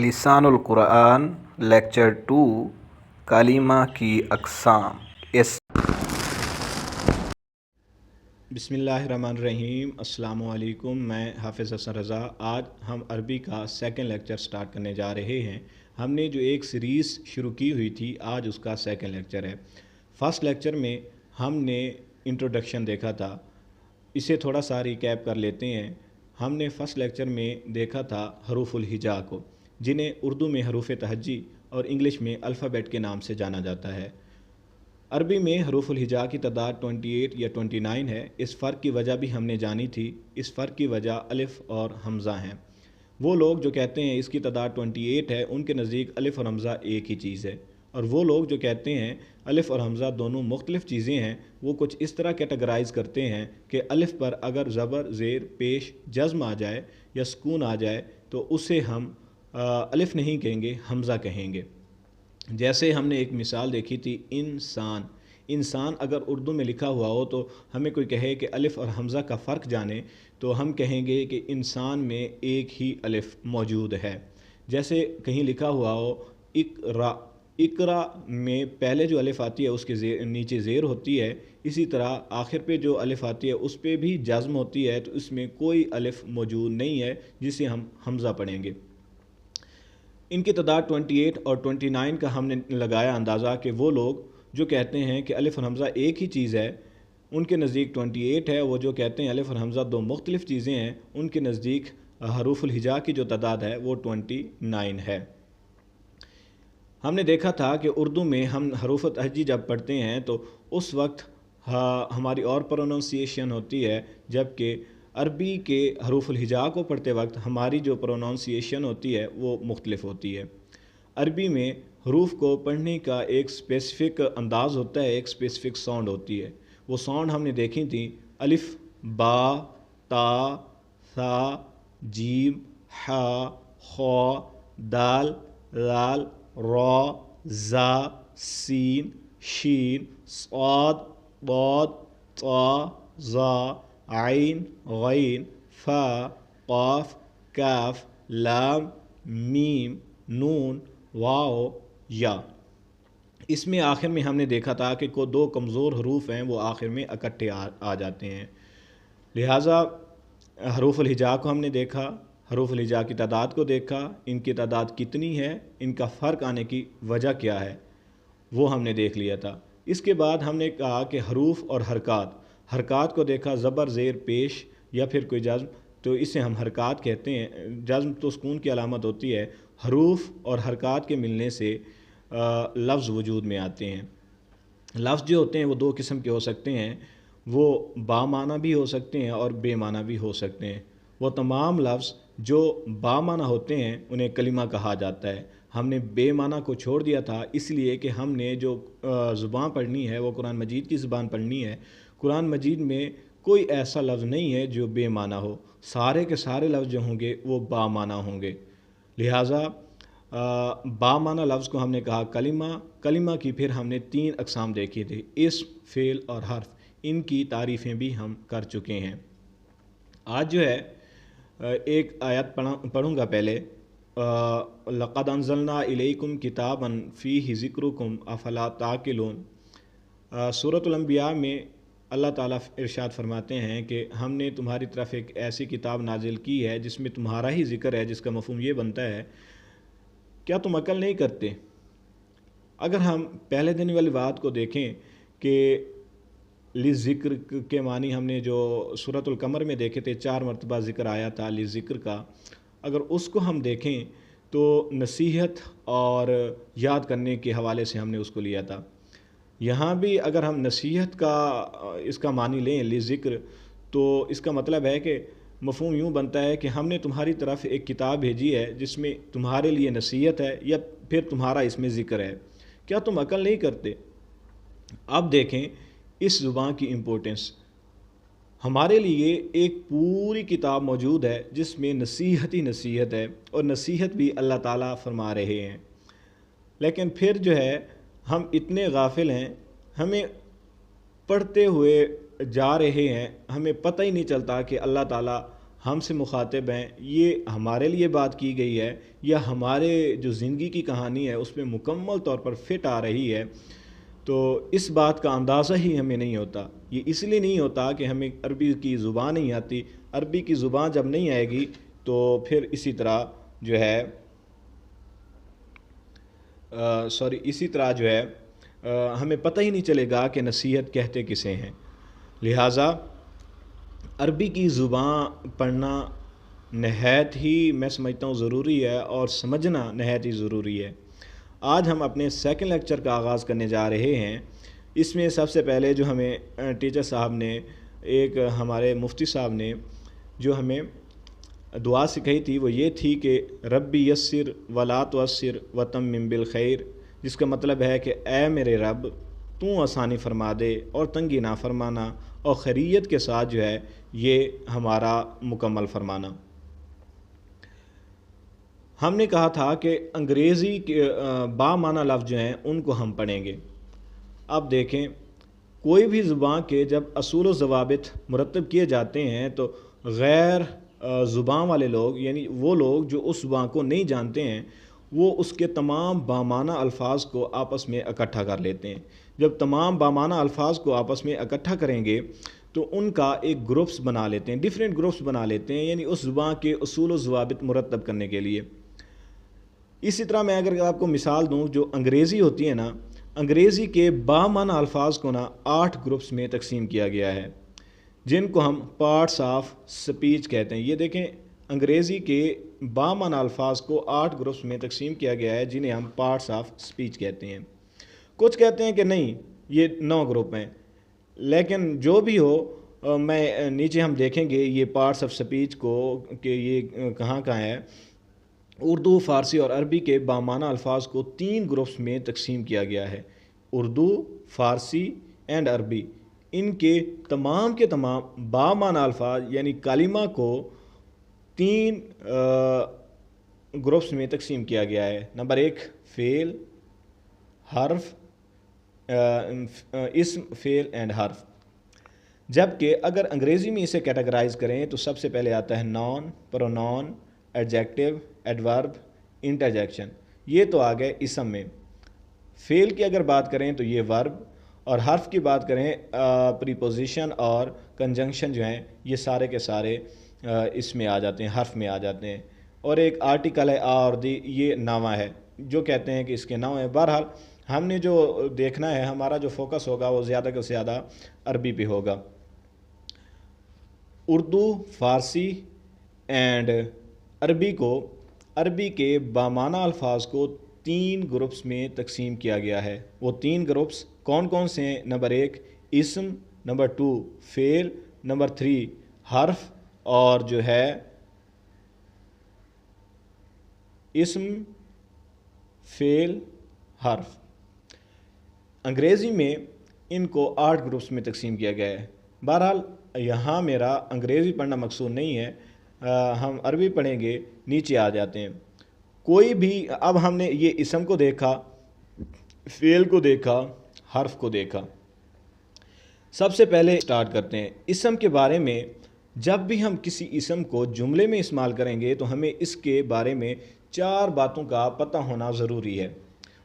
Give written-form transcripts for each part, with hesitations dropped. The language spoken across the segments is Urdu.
لسان القرآن لیکچر 2 کلمہ کی اقسام بسم اللہ الرحمن الرحیم۔ السلام علیکم، میں حافظ حسن رضا۔ آج ہم عربی کا سیکنڈ لیکچر سٹارٹ کرنے جا رہے ہیں۔ ہم نے جو ایک سیریز شروع کی ہوئی تھی، آج اس کا سیکنڈ لیکچر ہے۔ فرسٹ لیکچر میں ہم نے انٹروڈکشن دیکھا تھا، اسے تھوڑا سا ریکیپ کر لیتے ہیں۔ ہم نے فرسٹ لیکچر میں دیکھا تھا حروف الہجا کو، جنہیں اردو میں حروف تہجی اور انگلش میں الفابیٹ کے نام سے جانا جاتا ہے۔ عربی میں حروف الہجا کی تعداد 28 یا 29 ہے۔ اس فرق کی وجہ بھی ہم نے جانی تھی۔ اس فرق کی وجہ الف اور حمزہ ہیں۔ وہ لوگ جو کہتے ہیں اس کی تعداد 28 ہے، ان کے نزدیک الف اور حمزہ ایک ہی چیز ہے، اور وہ لوگ جو کہتے ہیں الف اور حمزہ دونوں مختلف چیزیں ہیں، وہ کچھ اس طرح کیٹیگرائز کرتے ہیں کہ الف پر اگر زبر، زیر، پیش، جزم آ جائے یا سکون آ جائے تو اسے ہم الف نہیں کہیں گے، حمزہ کہیں گے۔ جیسے ہم نے ایک مثال دیکھی تھی، انسان۔ انسان اگر اردو میں لکھا ہوا ہو تو ہمیں کوئی کہے کہ الف اور حمزہ کا فرق جانے، تو ہم کہیں گے کہ انسان میں ایک ہی الف موجود ہے۔ جیسے کہیں لکھا ہوا ہو اقرا، اقرا میں پہلے جو الف آتی ہے اس کے نیچے زیر ہوتی ہے، اسی طرح آخر پہ جو الف آتی ہے اس پہ بھی جزم ہوتی ہے، تو اس میں کوئی الف موجود نہیں ہے جسے ہم حمزہ پڑھیں گے۔ ان کی تعداد 28 اور 29 کا ہم نے لگایا اندازہ کہ وہ لوگ جو کہتے ہیں کہ الف اور حمزہ ایک ہی چیز ہے، ان کے نزدیک 28 ہے۔ وہ جو کہتے ہیں الف اور حمزہ دو مختلف چیزیں ہیں، ان کے نزدیک حروف الہجا کی جو تعداد ہے وہ 29 ہے۔ ہم نے دیکھا تھا کہ اردو میں ہم حروف تہجی جب پڑھتے ہیں تو اس وقت ہماری اور پروننسیشن ہوتی ہے، جبکہ عربی کے حروف الہجا کو پڑھتے وقت ہماری جو پروننسیشن ہوتی ہے وہ مختلف ہوتی ہے۔ عربی میں حروف کو پڑھنے کا ایک اسپیسیفک انداز ہوتا ہے، ایک اسپیسیفک ساؤنڈ ہوتی ہے۔ وہ ساؤنڈ ہم نے دیکھی تھی، الف، با، تا، ثا، جیم، حا، خا، دال، لال، را، زا، سین، شین، صاد، ضاد، طا، ظا، عین، غین، فا، قاف، کاف، لام، میم، نون، واو، یا۔ اس میں آخر میں ہم نے دیکھا تھا کہ دو کمزور حروف ہیں، وہ آخر میں اکٹھے آ جاتے ہیں۔ لہٰذا حروف الہجا کو ہم نے دیکھا، حروف الہجا کی تعداد کو دیکھا، ان کی تعداد کتنی ہے، ان کا فرق آنے کی وجہ کیا ہے، وہ ہم نے دیکھ لیا تھا۔ اس کے بعد ہم نے کہا کہ حروف اور حرکات کو دیکھا، زبر، زیر، پیش یا پھر کوئی جزم، تو اسے ہم حرکات کہتے ہیں۔ جزم تو سکون کی علامت ہوتی ہے۔ حروف اور حرکات کے ملنے سے لفظ وجود میں آتے ہیں۔ لفظ جو ہوتے ہیں وہ دو قسم کے ہو سکتے ہیں، وہ با معنی بھی ہو سکتے ہیں اور بے معنی بھی ہو سکتے ہیں۔ وہ تمام لفظ جو با معنی ہوتے ہیں انہیں کلمہ کہا جاتا ہے۔ ہم نے بے معنی کو چھوڑ دیا تھا، اس لیے کہ ہم نے جو زبان پڑھنی ہے وہ قرآن مجید کی زبان پڑھنی ہے۔ قرآن مجید میں کوئی ایسا لفظ نہیں ہے جو بے معنی ہو، سارے کے سارے لفظ جو ہوں گے وہ با معنی ہوں گے۔ لہٰذا با معنی لفظ کو ہم نے کہا کلمہ کی پھر ہم نے 3 اقسام دیکھی تھی، اسم، فعل اور حرف۔ ان کی تعریفیں بھی ہم کر چکے ہیں۔ آج جو ہے ایک آیت پڑھوں گا پہلے، لَقَدْ أَنزَلْنَا إِلَيْكُمْ كِتَابًا فِيهِ ذِكْرُكُمْ أَفَلَا تَعْقِلُونَ۔ سورۃ الانبیاء میں اللہ تعالیٰ ارشاد فرماتے ہیں کہ ہم نے تمہاری طرف ایک ایسی کتاب نازل کی ہے جس میں تمہارا ہی ذکر ہے، جس کا مفہوم یہ بنتا ہے کیا تم عقل نہیں کرتے؟ اگر ہم پہلے دن والی بات کو دیکھیں کہ لِذِکر کے معنی ہم نے جو سورۃ القمر میں دیکھے تھے، 4 مرتبہ ذکر آیا تھا لِذِکر کا، اگر اس کو ہم دیکھیں تو نصیحت اور یاد کرنے کے حوالے سے ہم نے اس کو لیا تھا۔ یہاں بھی اگر ہم نصیحت کا اس کا معنی لیں لِذِکر، تو اس کا مطلب ہے کہ مفہوم یوں بنتا ہے کہ ہم نے تمہاری طرف ایک کتاب بھیجی ہے جس میں تمہارے لیے نصیحت ہے یا پھر تمہارا اس میں ذکر ہے، کیا تم عقل نہیں کرتے؟ اب دیکھیں اس زبان کی امپورٹنس۔ ہمارے لیے ایک پوری کتاب موجود ہے جس میں نصیحت ہی نصیحت ہے، اور نصیحت بھی اللہ تعالیٰ فرما رہے ہیں، لیکن پھر جو ہے ہم اتنے غافل ہیں، ہمیں پڑھتے ہوئے جا رہے ہیں، ہمیں پتہ ہی نہیں چلتا کہ اللہ تعالیٰ ہم سے مخاطب ہیں، یہ ہمارے لیے بات کی گئی ہے یا ہمارے جو زندگی کی کہانی ہے اس میں مکمل طور پر فٹ آ رہی ہے، تو اس بات کا اندازہ ہی ہمیں نہیں ہوتا۔ یہ اس لیے نہیں ہوتا کہ ہمیں عربی کی زبان نہیں آتی۔ عربی کی زبان جب نہیں آئے گی تو پھر اسی طرح جو ہے ہمیں پتہ ہی نہیں چلے گا کہ نصیحت کہتے کسے ہیں۔ لہٰذا عربی کی زبان پڑھنا نہایت ہی میں سمجھتا ہوں ضروری ہے، اور سمجھنا نہایت ہی ضروری ہے۔ آج ہم اپنے سیکنڈ لیکچر کا آغاز کرنے جا رہے ہیں۔ اس میں سب سے پہلے جو ہمیں ٹیچر صاحب نے، ہمارے مفتی صاحب نے جو ہمیں دعا سکھائی تھی وہ یہ تھی کہ ربی یسر ولا تعسر وتمم بالخیر، جس کا مطلب ہے کہ اے میرے رب تو آسانی فرما دے اور تنگی نہ فرمانا، اور خیریت کے ساتھ جو ہے یہ ہمارا مکمل فرمانا۔ ہم نے کہا تھا کہ انگریزی کے بامعنی لفظ جو ہیں ان کو ہم پڑھیں گے۔ اب دیکھیں، کوئی بھی زبان کے جب اصول و ضوابط مرتب کیے جاتے ہیں تو غیر زبان والے لوگ، یعنی وہ لوگ جو اس زبان کو نہیں جانتے ہیں، وہ اس کے تمام بامعنی الفاظ کو آپس میں اکٹھا کر لیتے ہیں۔ جب تمام بامعنی الفاظ کو آپس میں اکٹھا کریں گے تو ان کا ایک گروپس بنا لیتے ہیں، ڈیفرنٹ گروپس بنا لیتے ہیں، یعنی اس زبان کے اصول و ضوابط مرتب کرنے کے لیے۔ اسی طرح میں اگر آپ کو مثال دوں، جو انگریزی ہوتی ہے نا، انگریزی کے بامعنی الفاظ کو نا 8 گروپس میں تقسیم کیا گیا ہے، جن کو ہم پارٹس آف سپیچ کہتے ہیں۔ یہ دیکھیں، انگریزی کے بامعنی الفاظ کو 8 گروپس میں تقسیم کیا گیا ہے، جنہیں ہم پارٹس آف سپیچ کہتے ہیں۔ کچھ کہتے ہیں کہ نہیں، یہ 9 گروپ ہیں، لیکن جو بھی ہو، میں نیچے ہم دیکھیں گے یہ پارٹس آف سپیچ کو کہ یہ کہاں کہاں ہے۔ اردو، فارسی اور عربی کے بامعنی الفاظ کو 3 گروپس میں تقسیم کیا گیا ہے۔ اردو، فارسی اینڈ عربی، ان کے تمام بامعنی الفاظ یعنی کلمہ کو 3 گروپس میں تقسیم کیا گیا ہے۔ نمبر 1 فعل، حرف، اسم، فعل اینڈ حرف۔ جبکہ اگر انگریزی میں اسے کیٹیگرائز کریں تو سب سے پہلے آتا ہے نون، پرونون، ایڈجیکٹو، ایڈورب، انٹرجیکشن۔ یہ تو آ گئے اسم میں۔ فعل کی اگر بات کریں تو یہ ورب، اور حرف کی بات کریں پریپوزیشن اور کنجنکشن جو ہیں یہ سارے کے سارے اس میں آ جاتے ہیں، حرف میں آ جاتے ہیں۔ اور ایک آرٹیکل ہے آ اور دی، یہ نامہ ہے، جو کہتے ہیں کہ اس کے نام ہے۔ بہرحال ہم نے جو دیکھنا ہے، ہمارا جو فوکس ہوگا وہ زیادہ سے زیادہ عربی پہ ہوگا۔ اردو، فارسی اینڈ عربی کے بامعنی الفاظ کو 3 گروپس میں تقسیم کیا گیا ہے۔ وہ 3 گروپس کون کون سے ہیں؟ نمبر 1 اسم، نمبر 2 فعل، نمبر 3 حرف، اور جو ہے اسم، فعل، حرف۔ انگریزی میں ان کو 8 گروپس میں تقسیم کیا گیا ہے۔ بہرحال یہاں میرا انگریزی پڑھنا مقصود نہیں ہے، ہم عربی پڑھیں گے۔ نیچے آ جاتے ہیں، کوئی بھی، اب ہم نے یہ اسم کو دیکھا، فعل کو دیکھا، حرف کو دیکھا۔ سب سے پہلے سٹارٹ کرتے ہیں اسم کے بارے میں۔ جب بھی ہم کسی اسم کو جملے میں استعمال کریں گے تو ہمیں اس کے بارے میں 4 باتوں کا پتہ ہونا ضروری ہے۔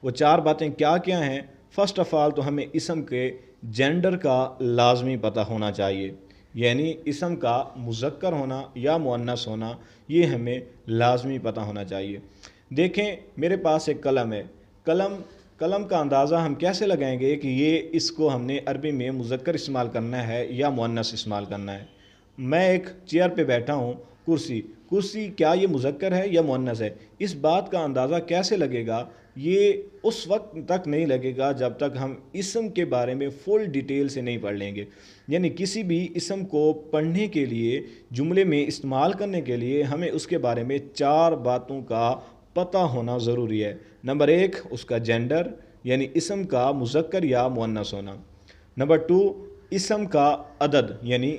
وہ 4 باتیں کیا کیا ہیں؟ فرسٹ آف آل تو ہمیں اسم کے جینڈر کا لازمی پتہ ہونا چاہیے، یعنی اسم کا مذکر ہونا یا مؤنث ہونا، یہ ہمیں لازمی پتہ ہونا چاہیے۔ دیکھیں میرے پاس ایک قلم ہے، قلم کا اندازہ ہم کیسے لگائیں گے کہ اس کو ہم نے عربی میں مذکر استعمال کرنا ہے یا مؤنث استعمال کرنا ہے؟ میں ایک چیئر پہ بیٹھا ہوں، کرسی کیا یہ مذکر ہے یا مؤنث ہے؟ اس بات کا اندازہ کیسے لگے گا؟ یہ اس وقت تک نہیں لگے گا جب تک ہم اسم کے بارے میں فل ڈیٹیل سے نہیں پڑھ لیں گے۔ یعنی کسی بھی اسم کو پڑھنے کے لیے، جملے میں استعمال کرنے کے لیے ہمیں اس کے بارے میں 4 باتوں کا پتہ ہونا ضروری ہے۔ نمبر 1 اس کا جینڈر، یعنی اسم کا مذکر یا مؤنث ہونا۔ نمبر 2 اسم کا عدد یعنی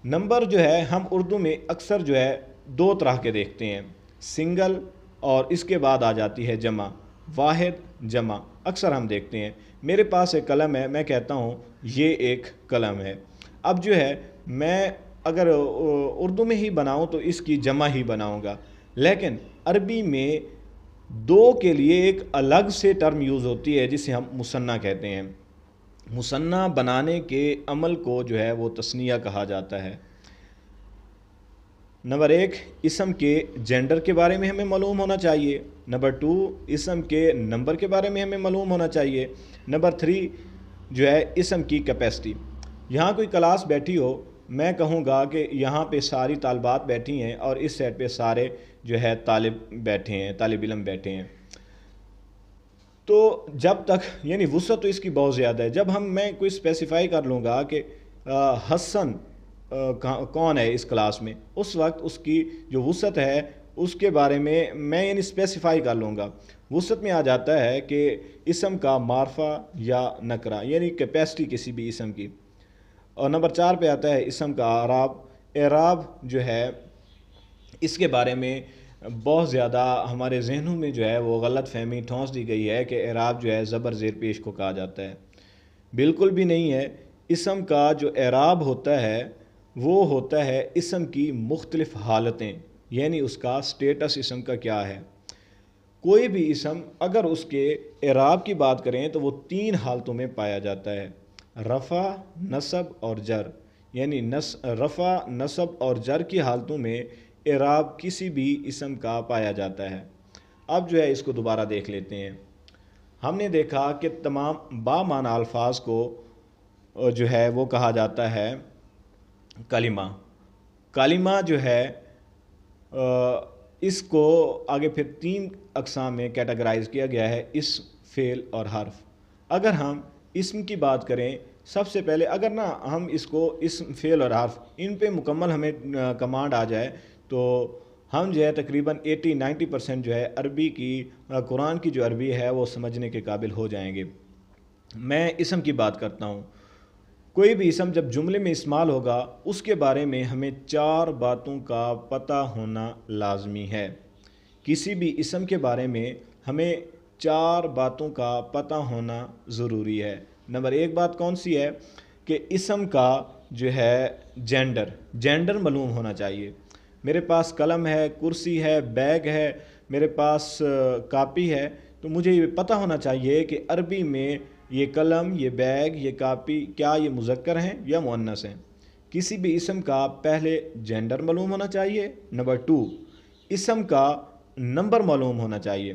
نمبر جو ہے ہم اردو میں اکثر جو ہے 2 طرح کے دیکھتے ہیں، سنگل اور اس کے بعد آ جاتی ہے جمع، واحد، جمع، اکثر ہم دیکھتے ہیں۔ میرے پاس ایک قلم ہے، میں کہتا ہوں یہ ایک قلم ہے۔ اب جو ہے میں اگر اردو میں ہی بناؤں تو اس کی جمع ہی بناؤں گا، لیکن عربی میں دو کے لیے ایک الگ سے ٹرم یوز ہوتی ہے جسے ہم مثنیٰ کہتے ہیں۔ مثنیٰ بنانے کے عمل کو جو ہے وہ تثنیہ کہا جاتا ہے۔ نمبر 1، اسم کے جینڈر کے بارے میں ہمیں معلوم ہونا چاہیے۔ نمبر 2، اسم کے نمبر کے بارے میں ہمیں معلوم ہونا چاہیے۔ نمبر 3 جو ہے اسم کی کیپیسٹی۔ یہاں کوئی کلاس بیٹھی ہو، میں کہوں گا کہ یہاں پہ ساری طالبات بیٹھی ہیں اور اس سائڈ پہ سارے جو ہے طالب علم بیٹھے ہیں، تو جب تک یعنی وسعت تو اس کی بہت زیادہ ہے۔ جب میں کوئی اسپیسیفائی کر لوں گا کہ حسن کون ہے اس کلاس میں، اس وقت اس کی جو وسعت ہے اس کے بارے میں یعنی اسپیسیفائی کر لوں گا۔ وسعت میں آ جاتا ہے کہ اسم کا معرفہ یا نکرہ، یعنی کیپیسٹی کسی بھی اسم کی۔ اور نمبر 4 پہ آتا ہے اسم کا اعراب۔ اعراب جو ہے اس کے بارے میں بہت زیادہ ہمارے ذہنوں میں جو ہے وہ غلط فہمی ٹھونس دی گئی ہے کہ اعراب جو ہے زبر زیر پیش کو کہا جاتا ہے۔ بالکل بھی نہیں ہے۔ اسم کا جو اعراب ہوتا ہے وہ ہوتا ہے اسم کی مختلف حالتیں، یعنی اس کا سٹیٹس اسم کا کیا ہے۔ کوئی بھی اسم اگر اس کے اعراب کی بات کریں تو وہ 3 حالتوں میں پایا جاتا ہے: رفع، نصب اور جر۔ یعنی رفع، نصب اور جر کی حالتوں میں اعراب کسی بھی اسم کا پایا جاتا ہے۔ اب جو ہے اس کو دوبارہ دیکھ لیتے ہیں۔ ہم نے دیکھا کہ تمام با معنی الفاظ کو جو ہے وہ کہا جاتا ہے کلمہ۔ کلمہ جو ہے اس کو آگے پھر 3 اقسام میں کیٹاگرائز کیا گیا ہے: اسم، فعل اور حرف۔ اگر ہم اسم کی بات کریں، سب سے پہلے اگر ہم اس کو اسم، فعل اور حرف ان پہ مکمل ہمیں کمانڈ آ جائے تو ہم جو ہے تقریباً 80-90% جو ہے عربی کی قرآن کی جو عربی ہے وہ سمجھنے کے قابل ہو جائیں گے۔ میں اسم کی بات کرتا ہوں۔ کوئی بھی اسم جب جملے میں استعمال ہوگا اس کے بارے میں ہمیں 4 باتوں کا پتہ ہونا لازمی ہے۔ کسی بھی اسم کے بارے میں ہمیں 4 باتوں کا پتہ ہونا ضروری ہے۔ نمبر 1 بات کون سی ہے کہ اسم کا جو ہے جینڈر معلوم ہونا چاہیے۔ میرے پاس قلم ہے، کرسی ہے، بیگ ہے، میرے پاس کاپی ہے، تو مجھے یہ پتہ ہونا چاہیے کہ عربی میں یہ قلم، یہ بیگ، یہ کاپی کیا یہ مذکر ہیں یا مؤنث ہیں۔ کسی بھی اسم کا پہلے جینڈر معلوم ہونا چاہیے۔ نمبر 2، اسم کا نمبر معلوم ہونا چاہیے۔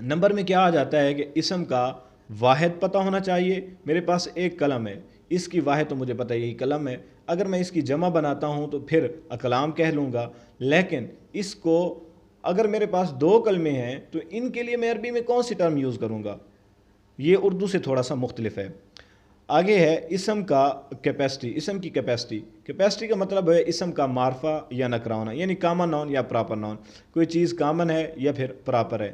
نمبر میں کیا آ جاتا ہے کہ اسم کا واحد پتہ ہونا چاہیے۔ میرے پاس ایک قلم ہے، اس کی واحد تو مجھے پتہ یہی قلم ہے، اگر میں اس کی جمع بناتا ہوں تو پھر اقلام کہہ لوں گا، لیکن اس کو اگر میرے پاس 2 قلمیں ہیں تو ان کے لیے میں عربی میں کون سی ٹرم یوز کروں گا؟ یہ اردو سے تھوڑا سا مختلف ہے۔ آگے ہے اسم کا کیپیسٹی۔ اسم کی کیپیسٹی کا مطلب ہے اسم کا معرفہ یا نکرہ ہونا، یعنی کامن ناؤن یا پراپر ناؤن۔ کوئی چیز کامن ہے یا پھر پراپر ہے۔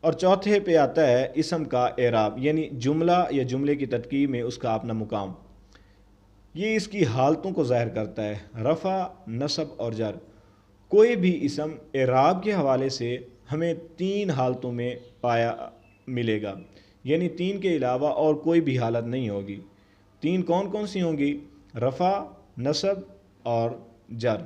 اور چوتھے پہ آتا ہے اسم کا اعراب، یعنی جملہ یا جملے کی ترکیب میں اس کا اپنا مقام۔ یہ اس کی حالتوں کو ظاہر کرتا ہے: رفع، نصب اور جر۔ کوئی بھی اسم اعراب کے حوالے سے ہمیں 3 حالتوں میں ملے گا، یعنی 3 کے علاوہ اور کوئی بھی حالت نہیں ہوگی۔ 3 کون کون سی ہوں گی؟ رفع، نصب اور جر۔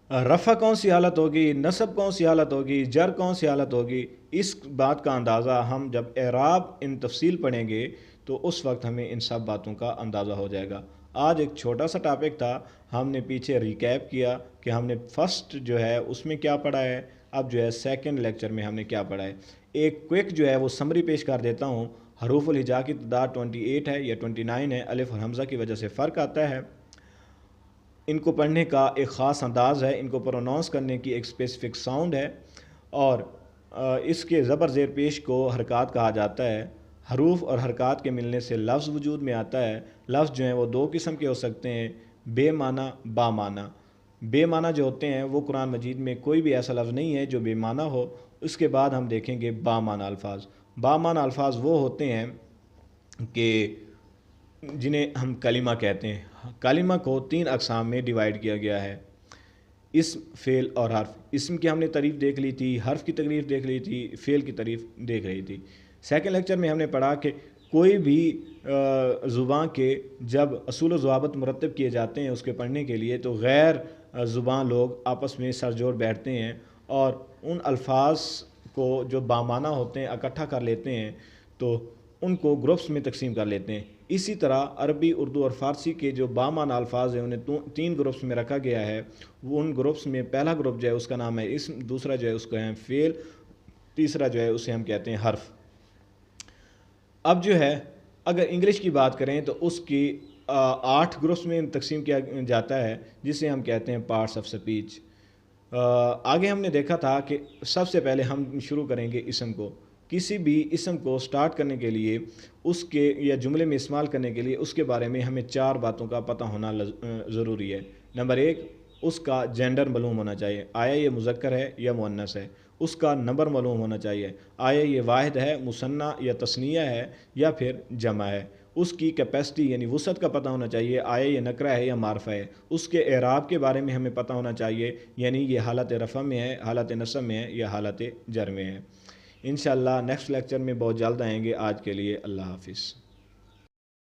رفع کون سی حالت ہوگی، نصب کون سی حالت ہوگی، جر کون سی حالت ہوگی، اس بات کا اندازہ ہم جب اعراب ان تفصیل پڑھیں گے تو اس وقت ہمیں ان سب باتوں کا اندازہ ہو جائے گا۔ آج ایک چھوٹا سا ٹاپک تھا، ہم نے پیچھے ریکیپ کیا کہ ہم نے فرسٹ جو ہے اس میں کیا پڑھا ہے، اب جو ہے سیکنڈ لیکچر میں ہم نے کیا پڑھا ہے۔ ایک کوئک جو ہے وہ سمری پیش کر دیتا ہوں۔ حروف الہجا کی تعداد 28 ہے یا 29 ہے، الف اور حمزہ کی وجہ سے فرق آتا ہے۔ ان کو پڑھنے کا ایک خاص انداز ہے، ان کو پروناؤنس کرنے کی ایک اسپیسیفک ساؤنڈ ہے، اور اس کے زبر زیر پیش کو حرکات کہا جاتا ہے۔ حروف اور حرکات کے ملنے سے لفظ وجود میں آتا ہے۔ لفظ جو ہیں وہ 2 قسم کے ہو سکتے ہیں: بے معنی، با معنی۔ بے معنی جو ہوتے ہیں وہ قرآن مجید میں کوئی بھی ایسا لفظ نہیں ہے جو بے معنی ہو۔ اس کے بعد ہم دیکھیں گے با معنی الفاظ۔ با معنی الفاظ وہ ہوتے ہیں کہ جنہیں ہم کلمہ کہتے ہیں۔ کلمہ کو 3 اقسام میں ڈیوائیڈ کیا گیا ہے: اسم، فعل اور حرف۔ اسم کی ہم نے تعریف دیکھ لی تھی، حرف کی تعریف دیکھ لی تھی، فعل کی تعریف دیکھ رہی تھی۔ سیکنڈ لیکچر میں ہم نے پڑھا کہ کوئی بھی زبان کے جب اصول و ضوابط مرتب کیے جاتے ہیں اس کے پڑھنے کے لیے، تو غیر زبان لوگ آپس میں سر جوڑ بیٹھتے ہیں اور ان الفاظ کو جو بامعنی ہوتے ہیں اکٹھا کر لیتے ہیں، تو ان کو گروپس میں تقسیم کر لیتے ہیں۔ اسی طرح عربی، اردو اور فارسی کے جو بامعنی الفاظ ہیں انہیں 3 گروپس میں رکھا گیا ہے۔ وہ ان گروپس میں پہلا گروپ جو ہے اس کا نام ہے اسم، دوسرا جو ہے اس کا ہے فعل، تیسرا جو ہے اسے ہم کہتے ہیں حرف۔ اب جو ہے اگر انگلش کی بات کریں تو اس کی 8 گروپس میں تقسیم کیا جاتا ہے، جسے ہم کہتے ہیں پارٹس آف سپیچ۔ آگے ہم نے دیکھا تھا کہ سب سے پہلے ہم شروع کریں گے اسم کو۔ کسی بھی اسم کو سٹارٹ کرنے کے لیے، اس کے یا جملے میں استعمال کرنے کے لیے اس کے بارے میں ہمیں 4 باتوں کا پتہ ہونا ضروری ہے۔ نمبر 1، اس کا جینڈر معلوم ہونا چاہیے، آیا یہ مذکر ہے یا مؤنث ہے۔ اس کا نمبر معلوم ہونا چاہیے، آیا یہ واحد ہے، مثنیٰ یا تثنیہ ہے یا پھر جمع ہے۔ اس کی کیپیسٹی یعنی وسعت کا پتہ ہونا چاہیے، آیا یہ نکرہ ہے یا معرفہ ہے۔ اس کے اعراب کے بارے میں ہمیں پتہ ہونا چاہیے، یعنی یہ حالت رفع میں ہے، حالت نصب میں ہے یا حالت جر میں ہے۔ انشاءاللہ نیکسٹ لیکچر میں بہت جلد آئیں گے۔ آج کے لیے اللہ حافظ۔